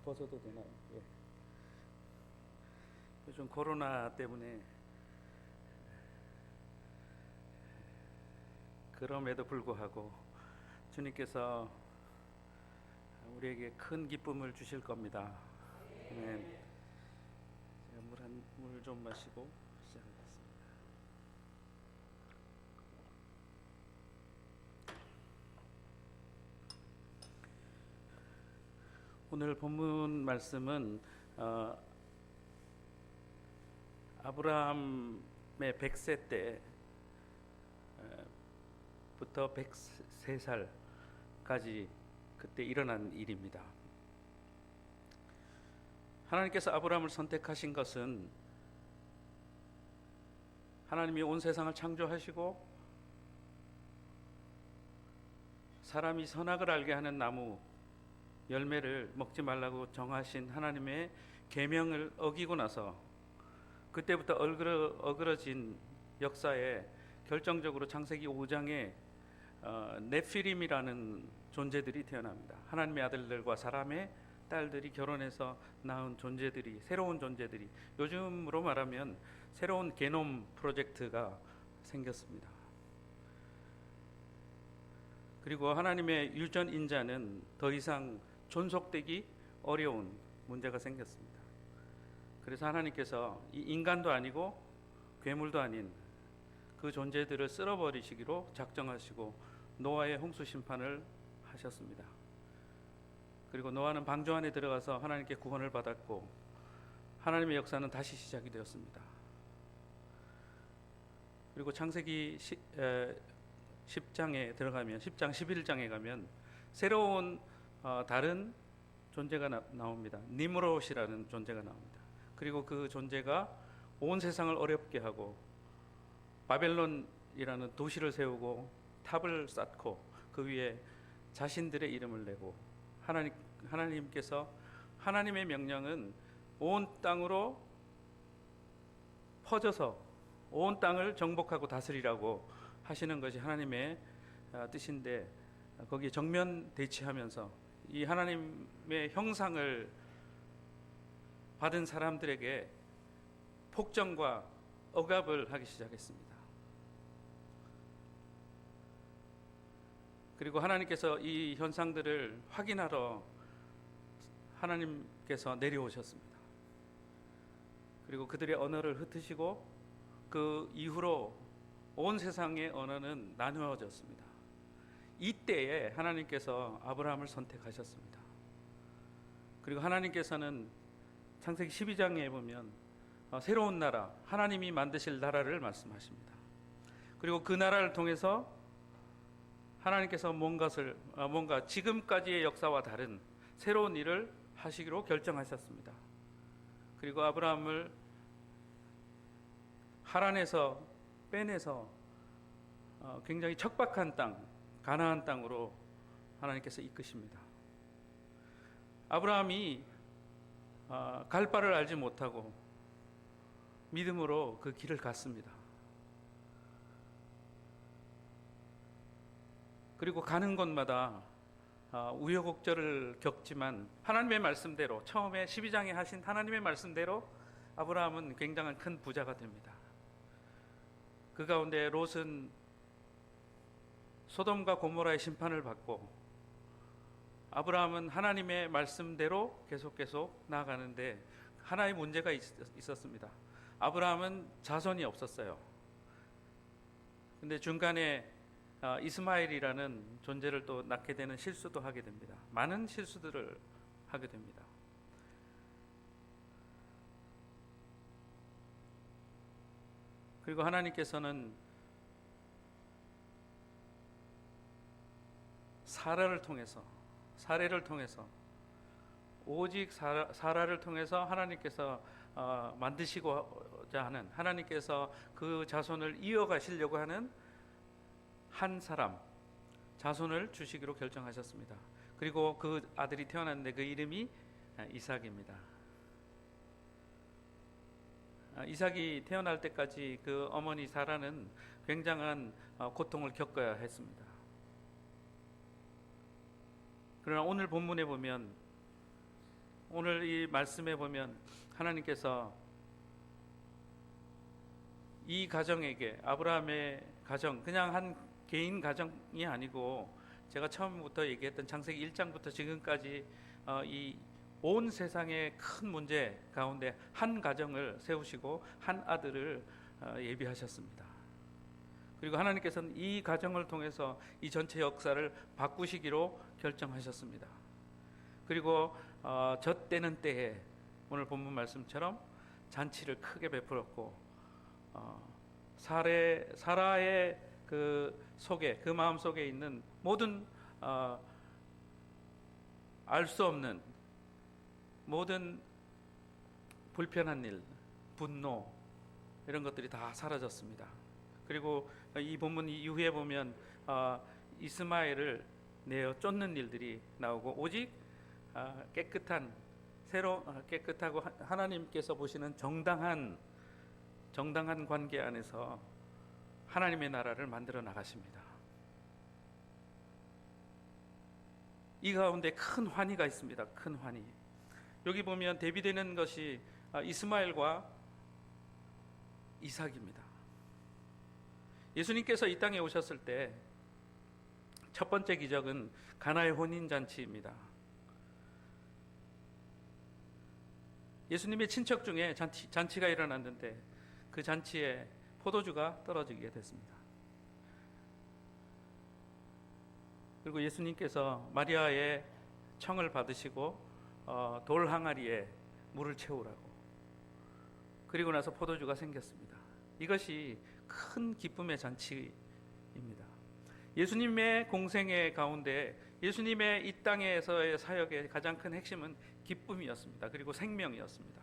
벗어도 되나요? 예. 요즘 코로나 때문에 그럼에도 불구하고 주님께서 우리에게 큰 기쁨을 주실 겁니다. 아멘. 제가 물 좀 마시고 시작하겠습니다. 오늘 본문 말씀은 아브라함의 100세 때부터 103살까지 그때 일어난 일입니다. 하나님께서 아브라함을 선택하신 것은 하나님이 온 세상을 창조하시고 사람이 선악을 알게 하는 나무 열매를 먹지 말라고 정하신 하나님의 계명을 어기고 나서 그때부터 어그러진 역사에 결정적으로 창세기 5장에 네피림이라는 존재들이 태어납니다. 하나님의 아들들과 사람의 딸들이 결혼해서 낳은 존재들이, 새로운 존재들이, 요즘으로 말하면 새로운 게놈 프로젝트가 생겼습니다. 그리고 하나님의 유전 인자는 더 이상 존속되기 어려운 문제가 생겼습니다. 그래서 하나님께서 이 인간도 아니고 괴물도 아닌 그 존재들을 쓸어버리시기로 작정하시고 노아의 홍수 심판을 하셨습니다. 그리고 노아는 방주 안에 들어가서 하나님께 구원을 받았고 하나님의 역사는 다시 시작이 되었습니다. 그리고 창세기 10장에 들어가면 10장 11장에 가면 새로운 다른 존재가 나옵니다. 니므롯이라는 존재가 나옵니다. 그리고 그 존재가 온 세상을 어렵게 하고 바벨론이라는 도시를 세우고 탑을 쌓고 그 위에 자신들의 이름을 내고 하나님께서 하나님의 명령은 온 땅으로 퍼져서 온 땅을 정복하고 다스리라고 하시는 것이 하나님의 뜻인데 거기에 정면 대치하면서 이 하나님의 형상을 받은 사람들에게 폭정과 억압을 하기 시작했습니다. 그리고 하나님께서 이 현상들을 확인하러 하나님께서 내려오셨습니다. 그리고 그들의 언어를 흩으시고 그 이후로 온 세상의 언어는 나누어졌습니다. 이때에 하나님께서 아브라함을 선택하셨습니다. 그리고 하나님께서는 창세기 12장에 보면 새로운 나라, 하나님이 만드실 나라를 말씀하십니다. 그리고 그 나라를 통해서 하나님께서 뭔가 지금까지의 역사와 다른 새로운 일을 하시기로 결정하셨습니다. 그리고 아브라함을 하란에서 빼내서 굉장히 척박한 땅, 가나안 땅으로 하나님께서 이끄십니다. 아브라함이 갈 바를 알지 못하고 믿음으로 그 길을 갔습니다. 그리고 가는 곳마다 우여곡절을 겪지만 하나님의 말씀대로, 처음에 12장에 하신 하나님의 말씀대로 아브라함은 굉장한 큰 부자가 됩니다. 그 가운데 롯은 소돔과 고모라의 심판을 받고 아브라함은 하나님의 말씀대로 계속 나아가는데 하나의 문제가 있었습니다. 아브라함은 자손이 없었어요. 근데 중간에 이스마엘이라는 존재를 또 낳게 되는 실수도 하게 됩니다. 많은 실수들을 하게 됩니다. 그리고 하나님께서는 사례를 통해서 오직 사라를 통해서 하나님께서 만드시고자 하는, 하나님께서 그 자손을 이어가시려고 하는 한 사람, 자손을 주시기로 결정하셨습니다. 그리고 그 아들이 태어났는데 그 이름이 이삭입니다. 이삭이 태어날 때까지 그 어머니 사라는 굉장한 고통을 겪어야 했습니다. 그러나 오늘 본문에 보면, 오늘 이 말씀에 보면 하나님께서 이 가정에게, 아브라함의 가정, 그냥 한 개인 가정이 아니고 제가 처음부터 얘기했던 창세기 1장부터 지금까지 이 온 세상의 큰 문제 가운데 한 가정을 세우시고 한 아들을 예비하셨습니다. 그리고 하나님께서는 이 가정을 통해서 이 전체 역사를 바꾸시기로 결정하셨습니다. 그리고 젖되는 때에 오늘 본문 말씀처럼 잔치를 크게 베풀었고, 사라의 그 속에, 그 마음 속에 있는 모든 알 수 없는 모든 불편한 일, 분노, 이런 것들이 다 사라졌습니다. 그리고 이 본문 이후에 보면 이스마엘을 내어 쫓는 일들이 나오고, 오직 깨끗하고 하나님께서 보시는 정당한 관계 안에서 하나님의 나라를 만들어 나가십니다. 이 가운데 큰 환희가 있습니다. 큰 환희. 여기 보면 대비되는 것이 이스마엘과 이삭입니다. 예수님께서 이 땅에 오셨을 때 첫 번째 기적은 가나의 혼인잔치입니다. 예수님의 친척 중에 잔치가 일어났는데 그 잔치에 포도주가 떨어지게 됐습니다. 그리고 예수님께서 마리아의 청을 받으시고 돌 항아리에 물을 채우라고, 그리고 나서 포도주가 생겼습니다. 이것이 큰 기쁨의 잔치입니다. 예수님의 공생의 가운데, 예수님의 이 땅에서의 사역의 가장 큰 핵심은 기쁨이었습니다. 그리고 생명이었습니다.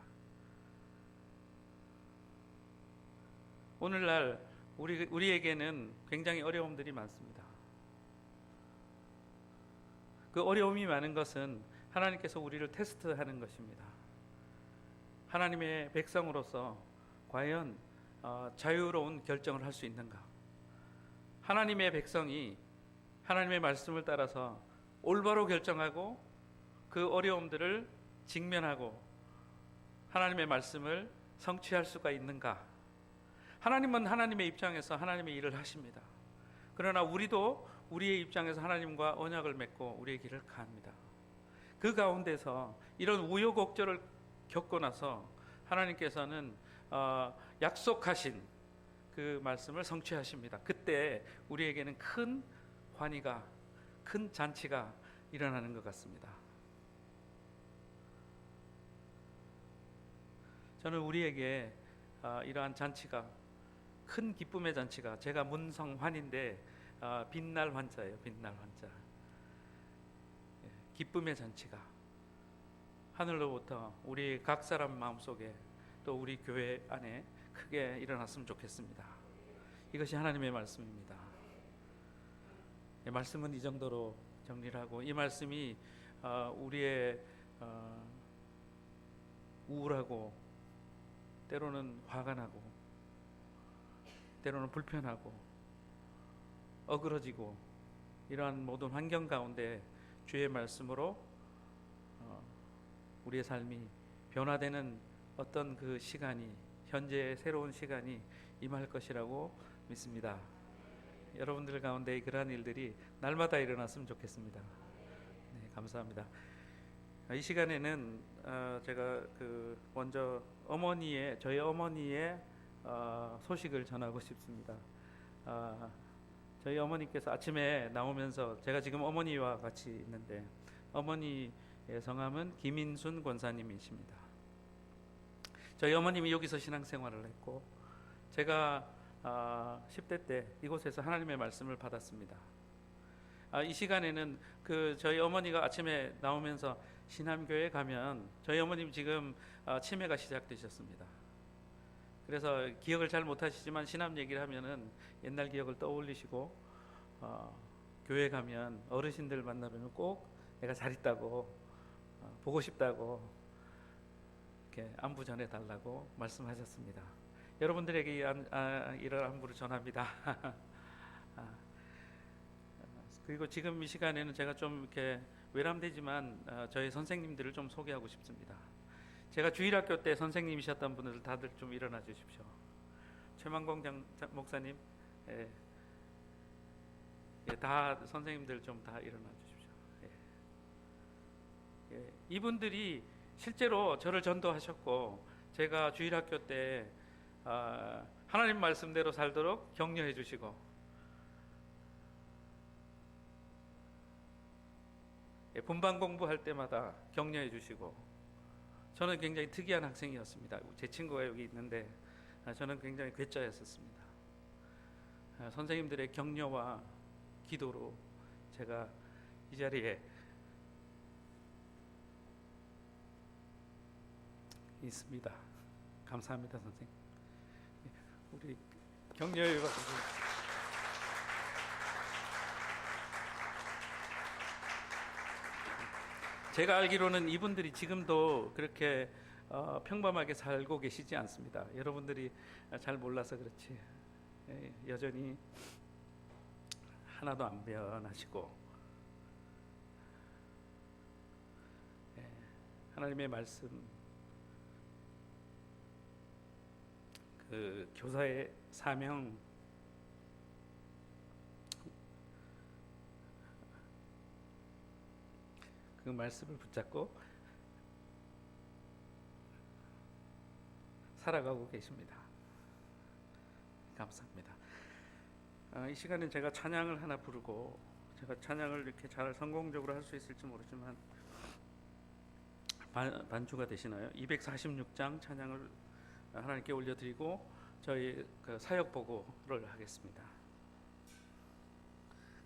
오늘날 우리에게는 굉장히 어려움들이 많습니다. 그 어려움이 많은 것은 하나님께서 우리를 테스트하는 것입니다. 하나님의 백성으로서 과연 자유로운 결정을 할 수 있는가? 하나님의 백성이 하나님의 말씀을 따라서 올바로 결정하고 그 어려움들을 직면하고 하나님의 말씀을 성취할 수가 있는가? 하나님은 하나님의 입장에서 하나님의 일을 하십니다. 그러나 우리도 우리의 입장에서 하나님과 언약을 맺고 우리의 길을 가합니다. 그 가운데서 이런 우여곡절을 겪고 나서 하나님께서는 약속하신 그 말씀을 성취하십니다. 그때 우리에게는 큰 환희가, 큰 잔치가 일어나는 것 같습니다. 저는 우리에게 이러한 잔치가, 큰 기쁨의 잔치가, 제가 문성환인데 빛날 환자예요. 빛날 환자. 기쁨의 잔치가 하늘로부터 우리 각 사람 마음속에, 또 우리 교회 안에 크게 일어났으면 좋겠습니다. 이것이 하나님의 말씀입니다. 말씀은 이 정도로 정리를 하고, 이 말씀이 우리의 우울하고 때로는 화가 나고 때로는 불편하고 어그러지고 이러한 모든 환경 가운데 주의 말씀으로 우리의 삶이 변화되는 어떤 그 시간이, 현재의 새로운 시간이 임할 것이라고 믿습니다. 여러분들 가운데 그러한 일들이 날마다 일어났으면 좋겠습니다. 네, 감사합니다. 이 시간에는 제가 먼저 저희 어머니의 소식을 전하고 싶습니다. 저희 어머니께서 아침에 나오면서, 제가 지금 어머니와 같이 있는데 어머니의 성함은 김인순 권사님이십니다. 저희 어머님이 여기서 신앙생활을 했고, 제가 10대 때 이곳에서 하나님의 말씀을 받았습니다. 이 시간에는 저희 어머니가 아침에 나오면서 신암교회 가면, 저희 어머님 지금 치매가 시작되셨습니다. 그래서 기억을 잘 못하시지만 신암 얘기를 하면은 옛날 기억을 떠올리시고, 교회 가면 어르신들 만나면 꼭 내가 잘 있다고, 보고 싶다고 이렇게 안부 전해달라고 말씀하셨습니다. 여러분들에게 이런 안부를 전합니다. 그리고 지금 이 시간에는 제가 좀 이렇게 외람되지만 저희 선생님들을 좀 소개하고 싶습니다. 제가 주일학교 때 선생님이셨던 분들 다들 좀 일어나 주십시오. 최만공 목사님, 예, 예, 다 선생님들 좀 다 일어나 주십시오. 예. 예, 이분들이 실제로 저를 전도하셨고 제가 주일학교 때 하나님 말씀대로 살도록 격려해 주시고, 예, 분반 공부할 때마다 격려해 주시고, 저는 굉장히 특이한 학생이었습니다. 제 친구가 여기 있는데 저는 굉장히 괴짜였었습니다. 선생님들의 격려와 기도로 제가 이 자리에 있습니다. 감사합니다, 선생님. 우리 격려해 주셔서 제가 알기로는 이분들이 지금도 그렇게 평범하게 살고 계시지 않습니다. 여러분들이 잘 몰라서 그렇지, 여전히 하나도 안 변하시고, 하나님의 말씀, 그 교사의 사명, 그 말씀을 붙잡고 살아가고 계십니다. 감사합니다. 이 시간에 제가 찬양을 하나 부르고, 제가 찬양을 이렇게 잘 성공적으로 할 수 있을지 모르지만 반주가 되시나요? 246장 찬양을 하나님께 올려드리고 저희 그 사역 보고를 하겠습니다.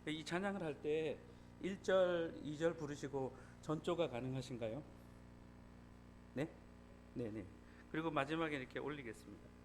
이 찬양을 할 때 1절, 2절 부르시고 전조가 가능하신가요? 네? 네네. 그리고 마지막에 이렇게 올리겠습니다.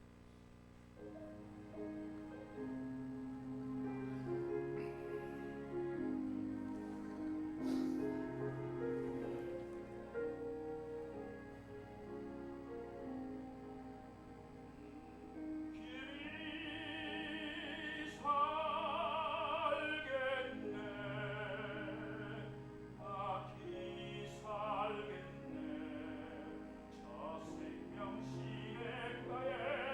살겠네 저 생명신의 가에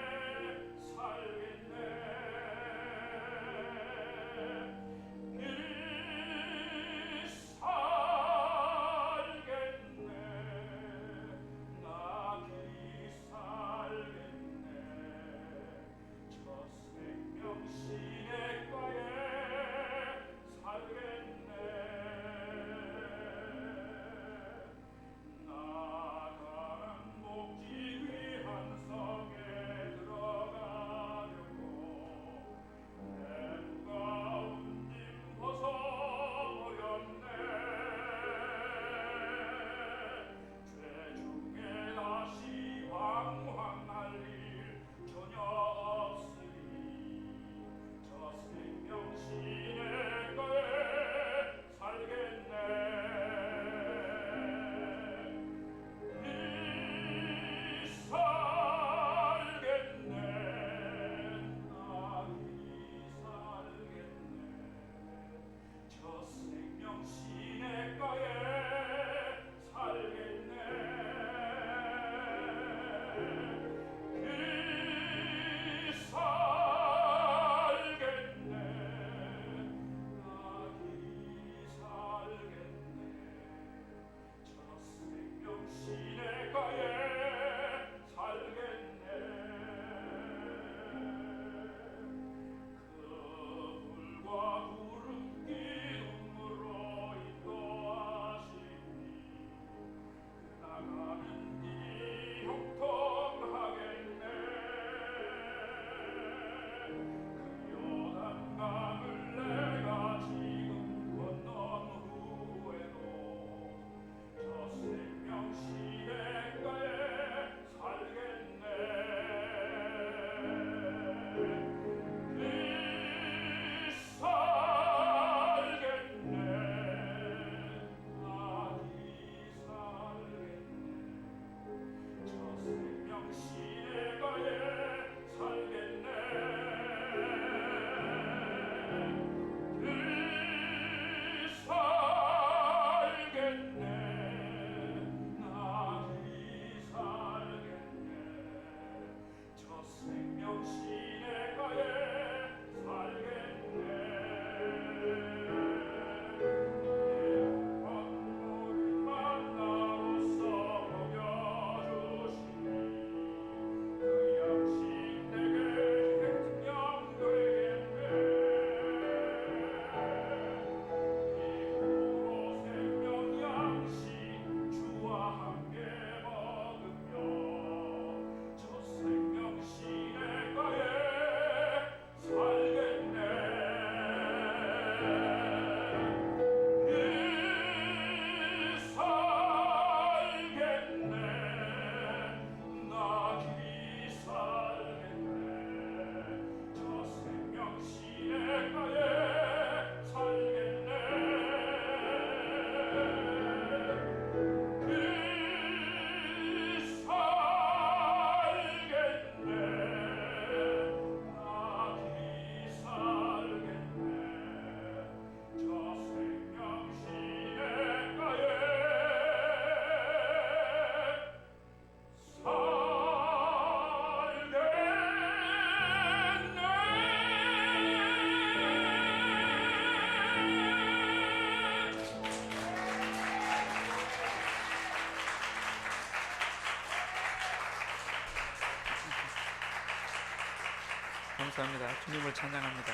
감사합니다. 주님을 찬양합니다.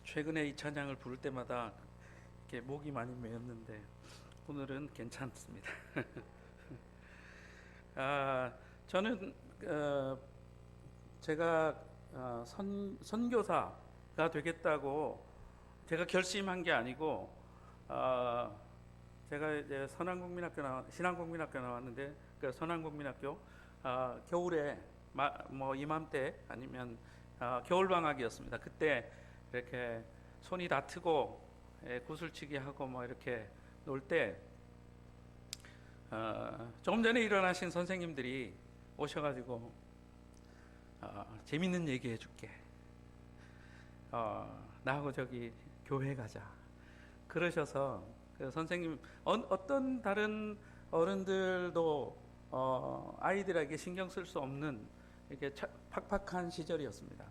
최근에 이 찬양을 부를 때마다 이렇게 목이 많이 메었는데 오늘은 괜찮습니다. 저는 제가 선교사가 되겠다고 제가 결심한 게 아니고 제가 이제 신한국민학교 나왔는데 그 선한국민학교 겨울에 뭐 이맘때 아니면 겨울 방학이었습니다. 그때 이렇게 손이 다 트고 구슬치기 하고 뭐 이렇게 놀 때 조금 전에 일어나신 선생님들이 오셔가지고 재밌는 얘기 해줄게. 나하고 저기 교회 가자. 그러셔서 그 선생님 어떤 다른 어른들도 아이들에게 신경 쓸 수 없는 이렇게 팍팍한 시절이었습니다.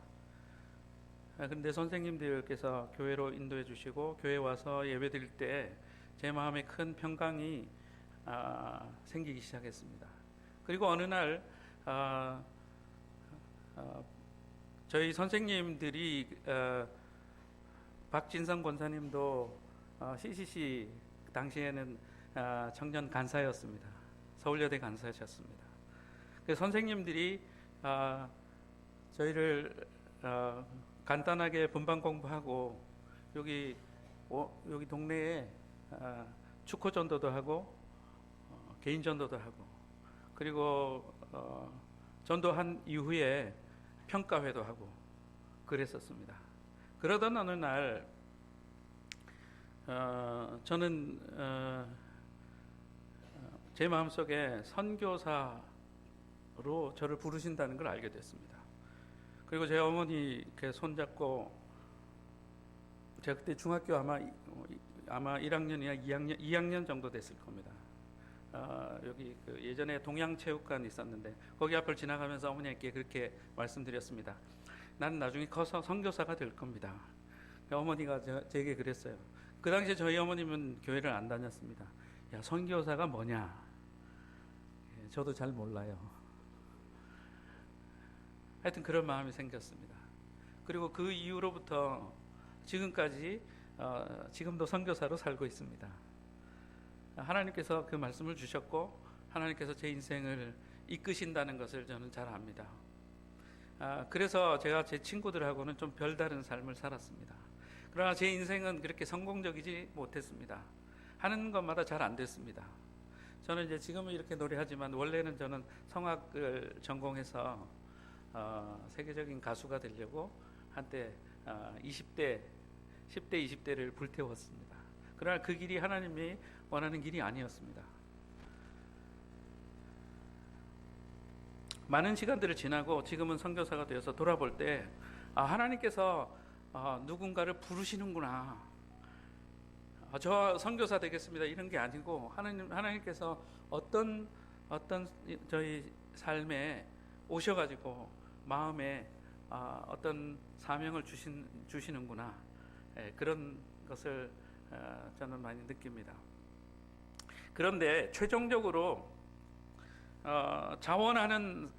그런데 선생님들께서 교회로 인도해 주시고 교회 와서 예배 드릴 때 제 마음에 큰 평강이 생기기 시작했습니다. 그리고 어느 날 저희 선생님들이 박진성 권사님도 CCC 당시에는 청년 간사였습니다. 서울여대 간사셨습니다. 그 선생님들이 저희를 간단하게 분반 공부하고 여기 동네에 축구 전도도 하고 개인 전도도 하고 그리고 전도한 이후에 평가회도 하고 그랬었습니다. 그러던 어느 날 저는 제 마음속에 선교사로 저를 부르신다는 걸 알게 됐습니다. 그리고 제 어머니 이렇게 손잡고 제가 그때 중학교 아마 1학년이나 2학년 정도 됐을 겁니다. 여기 그 예전에 동양체육관 있었는데 거기 앞을 지나가면서 어머니께 그렇게 말씀드렸습니다. 나는 나중에 커서 선교사가 될 겁니다. 어머니가 제게 그랬어요. 그 당시에 저희 어머님은 교회를 안 다녔습니다. 야, 선교사가 뭐냐? 저도 잘 몰라요. 하여튼 그런 마음이 생겼습니다. 그리고 그 이후로부터 지금까지 지금도 선교사로 살고 있습니다. 하나님께서 그 말씀을 주셨고 하나님께서 제 인생을 이끄신다는 것을 저는 잘 압니다. 그래서 제가 제 친구들하고는 좀 별다른 삶을 살았습니다. 그러나 제 인생은 그렇게 성공적이지 못했습니다. 하는 것마다 잘 안 됐습니다. 저는 이제 지금은 이렇게 노래하지만 원래는 저는 성악을 전공해서 세계적인 가수가 되려고 한때 10대, 20대를 불태웠습니다. 그러나 그 길이 하나님이 원하는 길이 아니었습니다. 많은 시간들을 지나고 지금은 선교사가 되어서 돌아볼 때 하나님께서 누군가를 부르시는구나. 저 선교사 되겠습니다. 이런 게 아니고 하나님께서 어떤 저희 삶에 오셔가지고 마음에 어떤 사명을 주시는구나. 그런 것을 저는 많이 느낍니다. 그런데 최종적으로 자원하는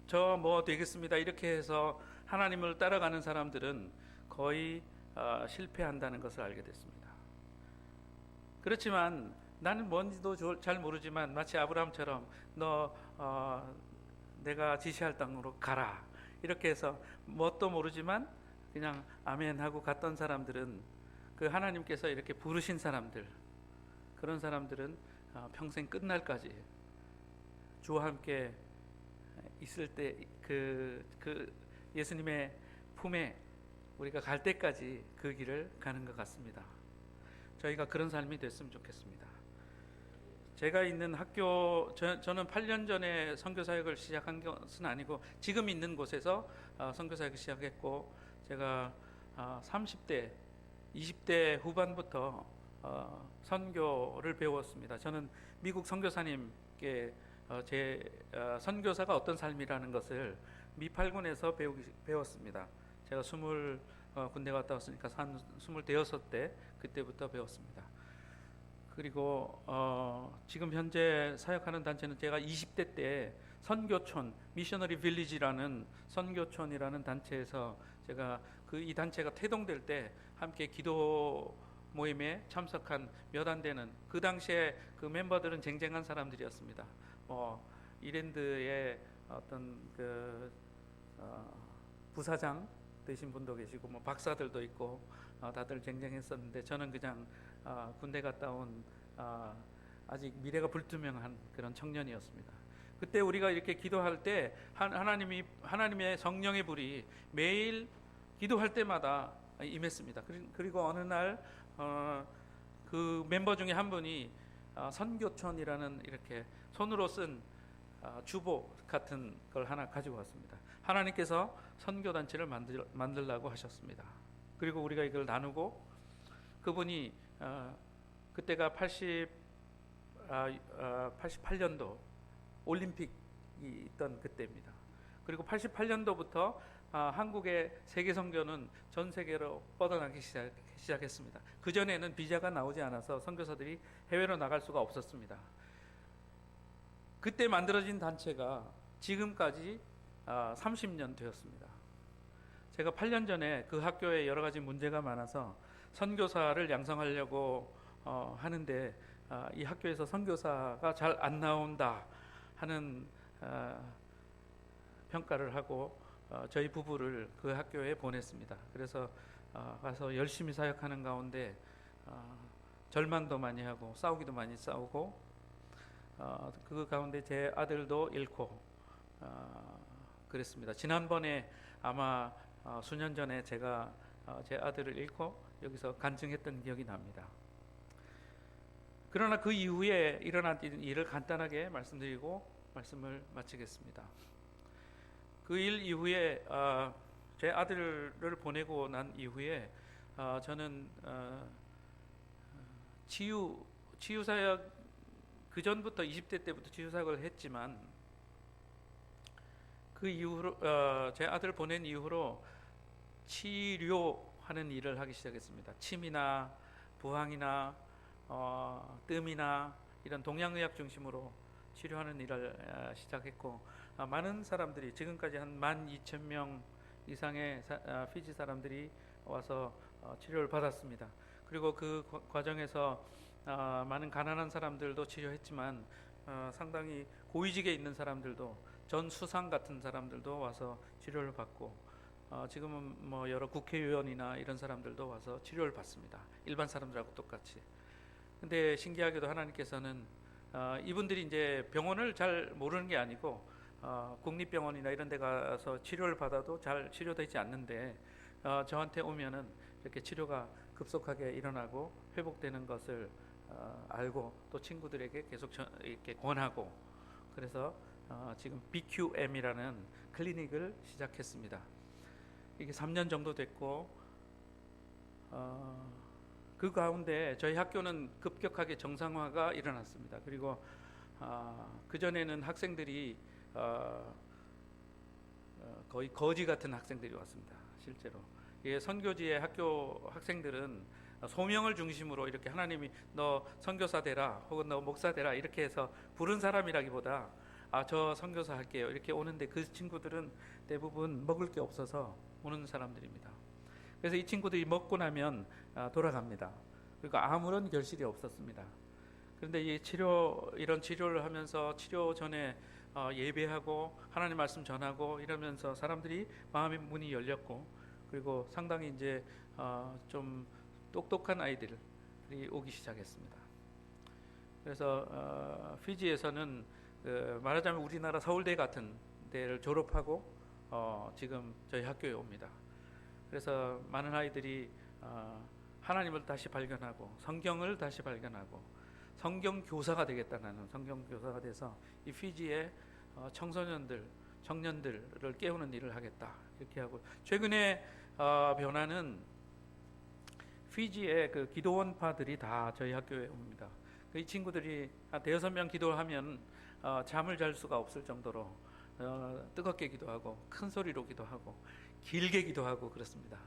저 뭐 되겠습니다 이렇게 해서 하나님을 따라가는 사람들은 거의 실패한다는 것을 알게 됐습니다. 그렇지만 나는 뭔지도 잘 모르지만 마치 아브라함처럼 너 내가 지시할 땅으로 가라 이렇게 해서 뭣도 모르지만 그냥 아멘 하고 갔던 사람들은 그 하나님께서 이렇게 부르신 사람들, 그런 사람들은 평생 끝날까지 주와 함께 있을 때 그 예수님의 품에 우리가 갈 때까지 그 길을 가는 것 같습니다. 저희가 그런 삶이 됐으면 좋겠습니다. 제가 있는 학교, 저는 8년 전에 선교사역을 시작한 것은 아니고 지금 있는 곳에서 선교사역을 시작했고 제가 30대, 20대 후반부터 선교를 배웠습니다. 저는 미국 선교사님께 제 선교사가 어떤 삶이라는 것을 미8군에서 배웠습니다. 제가 20 군대 갔다 왔으니까 26대 그때부터 배웠습니다. 그리고 지금 현재 사역하는 단체는 제가 20대 때 선교촌 미셔너리 빌리지라는 선교촌이라는 단체에서 제가 이 단체가 태동될 때 함께 기도 모임에 참석한 몇 안 되는, 그 당시에 그 멤버들은 쟁쟁한 사람들이었습니다. 이랜드의 어떤 부사장 되신 분도 계시고 박사들도 있고 다들 쟁쟁했었는데, 저는 그냥 군대 갔다 온 아직 미래가 불투명한 그런 청년이었습니다. 그때 우리가 이렇게 기도할 때 하나님의 성령의 불이 매일 기도할 때마다 임했습니다. 그리고 어느 날 그 멤버 중에 한 분이 선교촌이라는 이렇게 손으로 쓴 주보 같은 걸 하나 가지고 왔습니다. 하나님께서 선교단체를 만들라고 하셨습니다. 그리고 우리가 이걸 나누고, 그분이 그때가 88년도 올림픽이 있던 그때입니다. 그리고 88년도부터 한국의 세계 선교는 전 세계로 뻗어나기 시작했습니다. 그 전에는 비자가 나오지 않아서 선교사들이 해외로 나갈 수가 없었습니다. 그때 만들어진 단체가 지금까지 30년 되었습니다. 제가 8년 전에 그 학교에 여러 가지 문제가 많아서 선교사를 양성하려고 하는데 이 학교에서 선교사가 잘 안 나온다 하는 평가를 하고 저희 부부를 그 학교에 보냈습니다. 그래서 가서 열심히 사역하는 가운데 절망도 많이 하고 싸우기도 많이 싸우고, 그 가운데 제 아들도 잃고 그랬습니다. 지난번에 아마 수년 전에 제가 제 아들을 잃고 여기서 간증했던 기억이 납니다. 그러나 그 이후에 일어난 일을 간단하게 말씀드리고 말씀을 마치겠습니다. 그 일 이후에 제 아들을 보내고 난 이후에 저는 치유사역, 그 전부터 20대 때부터 치유사역을 했지만 그 이후로 제 아들을 보낸 이후로 치료하는 일을 하기 시작했습니다. 침이나 부항이나 뜸이나 이런 동양의학 중심으로 치료하는 일을 시작했고, 많은 사람들이, 지금까지 한 12,000명 이상의 피지 사람들이 와서 치료를 받았습니다. 그리고 그 과정에서 많은 가난한 사람들도 치료했지만 상당히 고위직에 있는 사람들도, 전 수상 같은 사람들도 와서 치료를 받고, 지금은 여러 국회의원이나 이런 사람들도 와서 치료를 받습니다. 일반 사람들하고 똑같이. 근데 신기하게도 하나님께서는 이분들이 이제 병원을 잘 모르는 게 아니고 국립병원이나 이런 데 가서 치료를 받아도 잘 치료되지 않는데 저한테 오면은 이렇게 치료가 급속하게 일어나고 회복되는 것을 알고 또 친구들에게 계속 이렇게 권하고, 그래서 지금 BQM이라는 클리닉을 시작했습니다. 이게 3년 정도 됐고, 그 가운데 저희 학교는 급격하게 정상화가 일어났습니다. 그리고 그 전에는 학생들이 거의 거지 같은 학생들이 왔습니다. 실제로 선교지의 학교 학생들은 소명을 중심으로 이렇게 하나님이 너 선교사 되라 혹은 너 목사 되라 이렇게 해서 부른 사람이라기보다 저 선교사 할게요 이렇게 오는데, 그 친구들은 대부분 먹을 게 없어서 오는 사람들입니다. 그래서 이 친구들이 먹고 나면 돌아갑니다. 그러니까 아무런 결실이 없었습니다. 그런데 이런 치료를 하면서 치료 전에 예배하고 하나님 말씀 전하고 이러면서 사람들이 마음의 문이 열렸고, 그리고 상당히 이제 좀 똑똑한 아이들이 오기 시작했습니다. 그래서 피지에서는 말하자면 우리나라 서울대 같은 데를 졸업하고 지금 저희 학교에 옵니다. 그래서 많은 아이들이 하나님을 다시 발견하고 성경을 다시 발견하고 성경 교사가 되겠다는, 성경 교사가 돼서 이 피지의 청소년들, 청년들을 깨우는 일을 하겠다 이렇게 하고, 최근에 변화는 피지의 그 기도원파들이 다 저희 학교에 옵니다. 이 친구들이 한 5-6명 기도하면 잠을 잘 수가 없을 정도로 뜨겁게 기도하고 큰 소리로 기도하고 길게 기도하고 그렇습니다.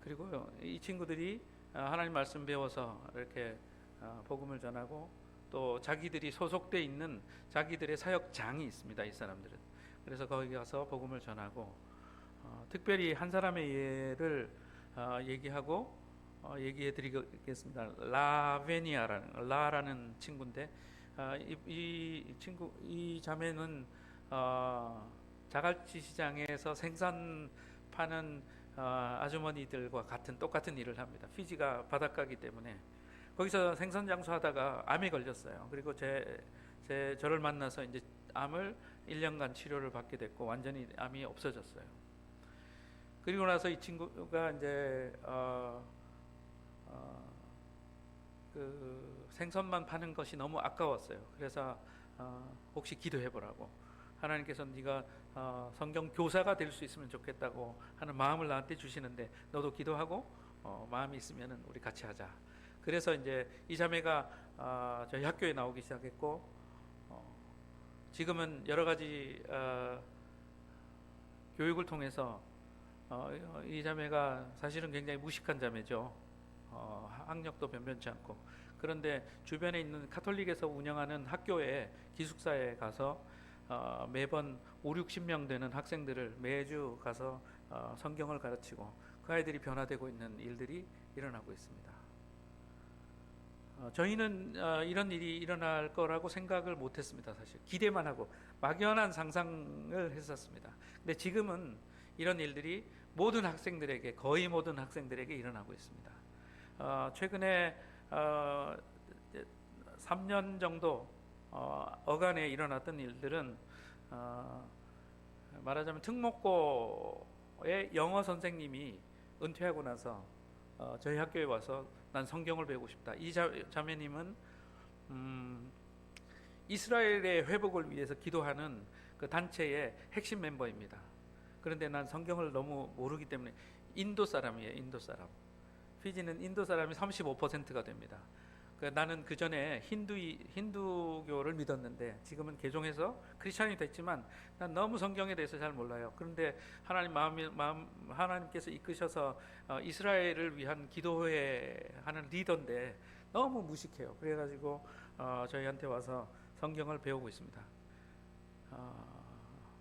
그리고 이 친구들이 하나님 말씀 배워서 이렇게 복음을 전하고 또 자기들이 소속돼 있는 자기들의 사역장이 있습니다. 이 사람들은. 그래서 거기 가서 복음을 전하고 특별히 한 사람의 예를 얘기하고 얘기해드리겠습니다. 라라는 친구인데 이 자매는 자갈치 시장에서 생선 파는 아주머니들과 똑같은 일을 합니다. 피지가 바닷가이기 때문에 거기서 생선 장수하다가 암에 걸렸어요. 그리고 저를 만나서 이제 암을 1년간 치료를 받게 됐고 완전히 암이 없어졌어요. 그리고 나서 이 친구가 이제 그 생선만 파는 것이 너무 아까웠어요. 그래서 혹시 기도해보라고, 하나님께서 네가 성경 교사가 될 수 있으면 좋겠다고 하는 마음을 나한테 주시는데 너도 기도하고 마음이 있으면 우리 같이 하자. 그래서 이제 이 자매가 저희 학교에 나오기 시작했고 지금은 여러 가지 교육을 통해서 이 자매가 사실은 굉장히 무식한 자매죠. 학력도 변변치 않고. 그런데 주변에 있는 카톨릭에서 운영하는 학교에 기숙사에 가서 매번 5, 60명 되는 학생들을 매주 가서 성경을 가르치고 그 아이들이 변화되고 있는 일들이 일어나고 있습니다. 저희는 이런 일이 일어날 거라고 생각을 못했습니다. 사실 기대만 하고 막연한 상상을 했었습니다. 근데 지금은 이런 일들이 거의 모든 학생들에게 일어나고 있습니다. 최근에 3년 정도 어간에 일어났던 일들은 말하자면 특목고의 영어 선생님이 은퇴하고 나서 저희 학교에 와서 난 성경을 배우고 싶다. 이 자매님은 이스라엘의 회복을 위해서 기도하는 그 단체의 핵심 멤버입니다. 그런데 난 성경을 너무 모르기 때문에 인도 사람이에요. 인도 사람. 피지는 인도 사람이 35%가 됩니다. 나는 그 전에 힌두교를 믿었는데 지금은 개종해서 크리스천이 됐지만 난 너무 성경에 대해서 잘 몰라요. 그런데 하나님께서 이끄셔서 이스라엘을 위한 기도회 하는 리더인데 너무 무식해요. 그래가지고 저희한테 와서 성경을 배우고 있습니다.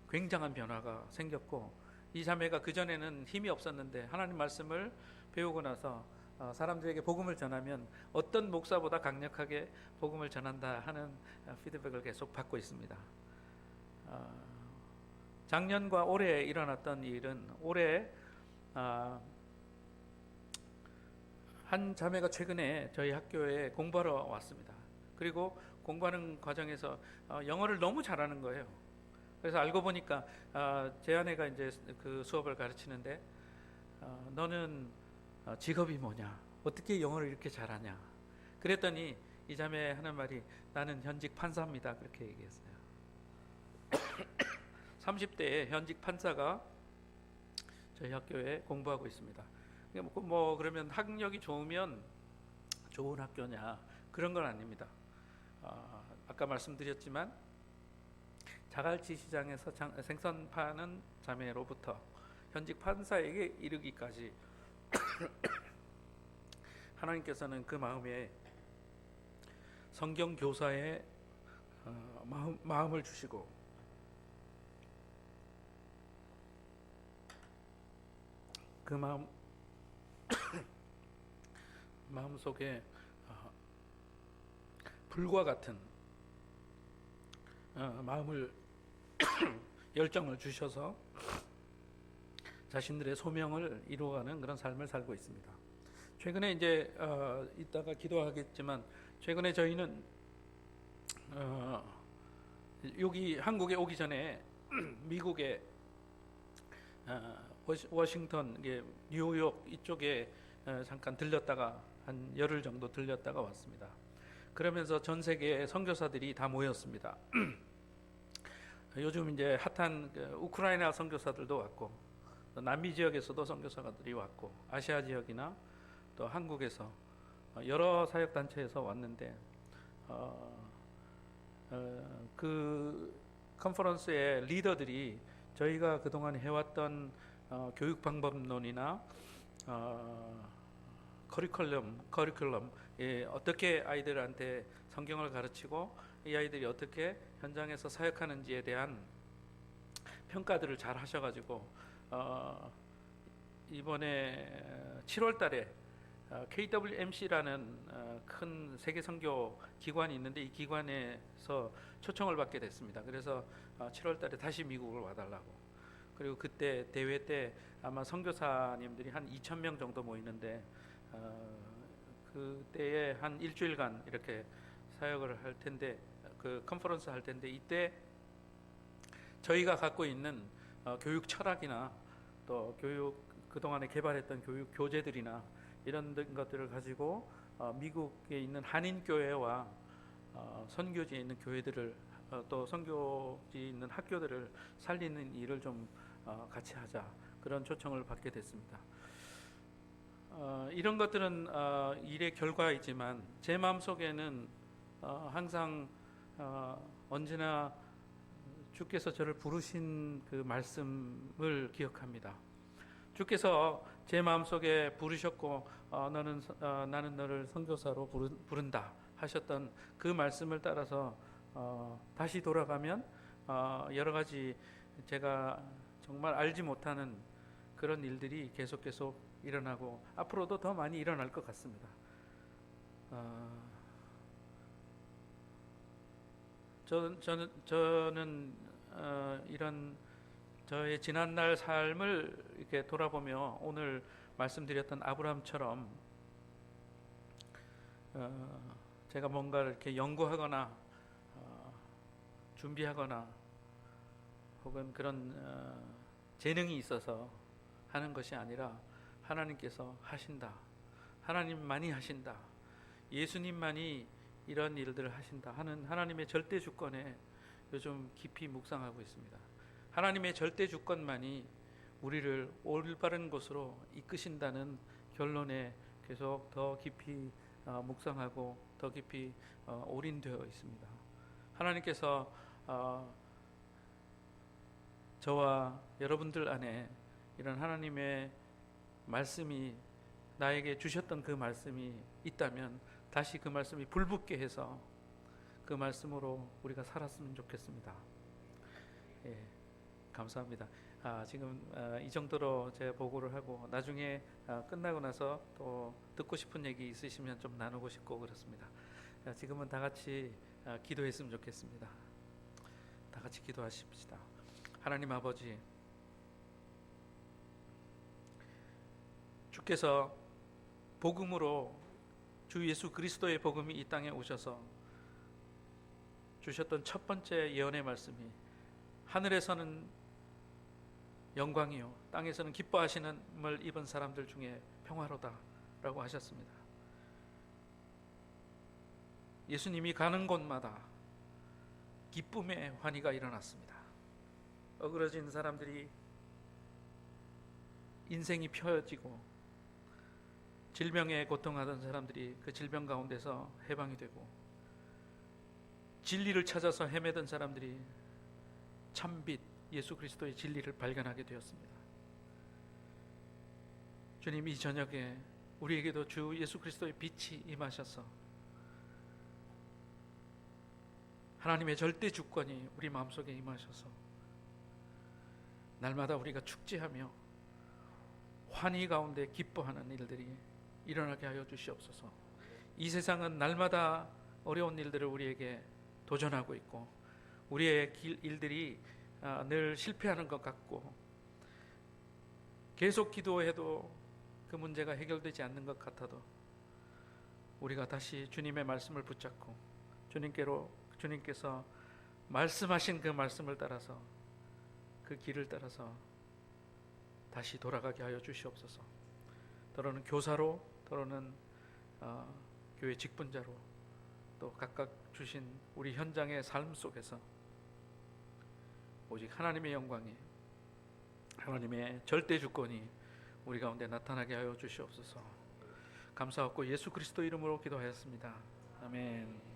굉장한 변화가 생겼고 이 자매가 그 전에는 힘이 없었는데 하나님 말씀을 배우고 나서 사람들에게 복음을 전하면 어떤 목사보다 강력하게 복음을 전한다 하는 피드백을 계속 받고 있습니다. 작년과 올해 일어났던 일은 올해 한 자매가 최근에 저희 학교에 공부하러 왔습니다. 그리고 공부하는 과정에서 영어를 너무 잘하는 거예요. 그래서 알고 보니까 제 아내가 이제 그 수업을 가르치는데 너는 직업이 뭐냐? 어떻게 영어를 이렇게 잘하냐? 그랬더니 이 자매 하는 말이 나는 현직 판사입니다. 그렇게 얘기했어요. 30대의 현직 판사가 저희 학교에 공부하고 있습니다. 뭐 그러면 학력이 좋으면 좋은 학교냐? 그런 건 아닙니다. 아까 말씀드렸지만 자갈치 시장에서 생선 파는 자매로부터 현직 판사에게 이르기까지 하나님께서는 그 마음에 성경 교사의 마음을 주시고 그 마음 속에 불과 같은 마음을 열정을 주셔서 자신들의 소명을 이루어가는 그런 삶을 살고 있습니다. 최근에 이제 이따가 기도하겠지만 최근에 저희는 여기 한국에 오기 전에 미국의 워싱턴, 뉴욕 이쪽에 잠깐 들렸다가 한 열흘 정도 들렸다가 왔습니다. 그러면서 전 세계 선교사들이 다 모였습니다. 요즘 이제 핫한 우크라이나 선교사들도 왔고 남미 지역에서도 선교사들이 왔고 아시아 지역이나 또 한국에서 여러 사역 단체에서 왔는데 그 컨퍼런스의 리더들이 저희가 그동안 해왔던 교육 방법론이나 커리큘럼 어떻게 아이들한테 성경을 가르치고 이 아이들이 어떻게 현장에서 사역하는지에 대한 평가들을 잘 하셔가지고 이번에 7월 달에 KWMC라는 큰 세계 선교 기관이 있는데 이 기관에서 초청을 받게 됐습니다. 그래서 7월 달에 다시 미국을 와달라고. 그리고 그때 대회 때 아마 선교사님들이 한 2,000명 정도 모이는데 그때에 한 일주일간 이렇게 사역을 할 텐데 그 컨퍼런스 할 텐데 이때 저희가 갖고 있는 교육 철학이나 또 교육 그동안에 개발했던 교육 교재들이나 이런 것들을 가지고 미국에 있는 한인 교회와 선교지에 있는 교회들을 또 선교지에 있는 학교들을 살리는 일을 좀 같이 하자, 그런 초청을 받게 됐습니다. 이런 것들은 일의 결과이지만 제 마음속에는 항상 언제나 주께서 저를 부르신 그 말씀을 기억합니다. 주께서 제 마음속에 부르셨고 나는 너를 선교사로 부른다 하셨던 그 말씀을 따라서 다시 돌아가면 여러 가지 제가 정말 알지 못하는 그런 일들이 계속 일어나고 앞으로도 더 많이 일어날 것 같습니다. 저는 이런 저의 지난날 삶을 이렇게 돌아보며 오늘 말씀드렸던 아브라함처럼 제가 뭔가를 이렇게 연구하거나 준비하거나 혹은 그런 재능이 있어서 하는 것이 아니라 하나님께서 하신다, 하나님만이 하신다, 예수님만이 이런 일들을 하신다 하는 하나님의 절대 주권에 요즘 깊이 묵상하고 있습니다. 하나님의 절대 주권만이 우리를 올바른 곳으로 이끄신다는 결론에 계속 더 깊이 묵상하고 더 깊이 올인되어 있습니다. 하나님께서 저와 여러분들 안에 이런 하나님의 말씀이 나에게 주셨던 그 말씀이 있다면 다시 그 말씀이 불붙게 해서 그 말씀으로 우리가 살았으면 좋겠습니다. 예, 감사합니다. 지금 이 정도로 제가 보고를 하고 나중에 끝나고 나서 또 듣고 싶은 얘기 있으시면 좀 나누고 싶고 그렇습니다. 지금은 다 같이 기도했으면 좋겠습니다. 다 같이 기도하십시다. 하나님 아버지, 주께서 복음으로 주 예수 그리스도의 복음이 이 땅에 오셔서 주셨던 첫 번째 예언의 말씀이 하늘에서는 영광이요 땅에서는 기뻐하시는을 입은 사람들 중에 평화로다라고 하셨습니다. 예수님이 가는 곳마다 기쁨의 환희가 일어났습니다. 어그러진 사람들이 인생이 펴지고 질병에 고통하던 사람들이 그 질병 가운데서 해방이 되고 진리를 찾아서 헤매던 사람들이 참빛 예수 그리스도의 진리를 발견하게 되었습니다. 주님, 이 저녁에 우리에게도 주 예수 그리스도의 빛이 임하셔서 하나님의 절대 주권이 우리 마음속에 임하셔서 날마다 우리가 축제하며 환희 가운데 기뻐하는 일들이 일어나게 하여 주시옵소서. 이 세상은 날마다 어려운 일들을 우리에게 도전하고 있고 우리의 일들이 늘 실패하는 것 같고 계속 기도해도 그 문제가 해결되지 않는 것 같아도 우리가 다시 주님의 말씀을 붙잡고 주님께서 말씀하신 그 말씀을 따라서 그 길을 따라서 다시 돌아가게 하여 주시옵소서. 때로는 교사로, 때로는 교회 직분자로, 또 각각 주신 우리 현장의 삶 속에서 오직 하나님의 영광이, 하나님의 절대 주권이 우리 가운데 나타나게 하여 주시옵소서. 감사하고 예수 그리스도 이름으로 기도하였습니다. 아멘.